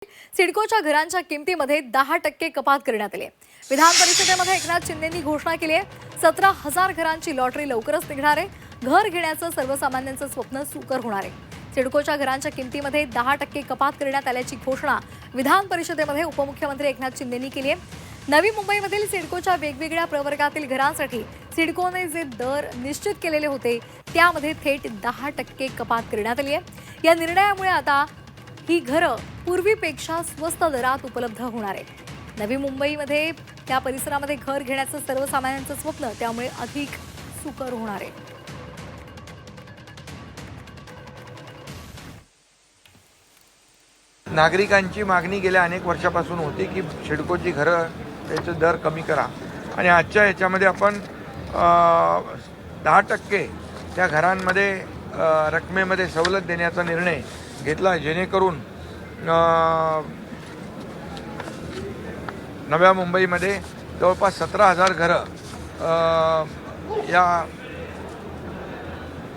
सिडकोच्या घरांच्या किमतीमध्ये 10% कपात करण्यात आली आहे। विधान परिषदेमध्ये एकनाथ शिंदेंनी घोषणा केली आहे। 17,000 घरांची लॉटरी लवकरच निघणार आहे। घर घेण्याचं सर्वसामान्यांचं स्वप्न सुकर होणार आहे। सिडकोच्या घरांच्या किमतीमध्ये 10% कपात करण्यात आल्याची घोषणा विधान परिषदेमध्ये उपमुख्यमंत्री एकनाथ शिंदेंनी केली आहे। नवी मुंबईमधील सिडकोच्या वेगवेगळ्या प्रवर्गातील घरांसाठी सिडकोने जे दर निश्चित केलेले होते त्यामध्ये थेट 10% कपात करण्यात आली आहे। या निर्णयामुळे आता ही घरं पूर्वीपेक्षा स्वस्त दरात उपलब्ध होणार आहे। नवी मुंबईमध्ये त्या परिसरामध्ये घर घेण्याचं सर्वसामान्यांचं स्वप्न त्यामुळे अधिक सुकर होणार आहे। नागरिकांची मागणी गेल्या अनेक वर्षापासून होती की सिडकोची घरं त्याचे दर कमी करा आणि आजच्या याच्यामध्ये आपण 10% त्या घरांमध्ये रकमेमध्ये सवलत देण्याचा निर्णय घेतला, जेणेकरून नव्या मुंबईमध्ये जवळपास 17,000 घरं या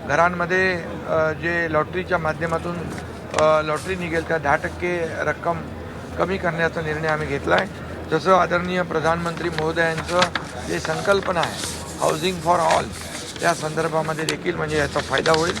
घरांमध्ये जे लॉटरीच्या माध्यमातून लॉटरी निघेल त्या 10% रक्कम कमी करण्याचा निर्णय आम्ही घेतला आहे। जसं आदरणीय प्रधानमंत्री महोदयांचं जे संकल्पना आहे हाऊसिंग फॉर ऑल, त्या संदर्भामध्ये देखील म्हणजे याचा फायदा होईल।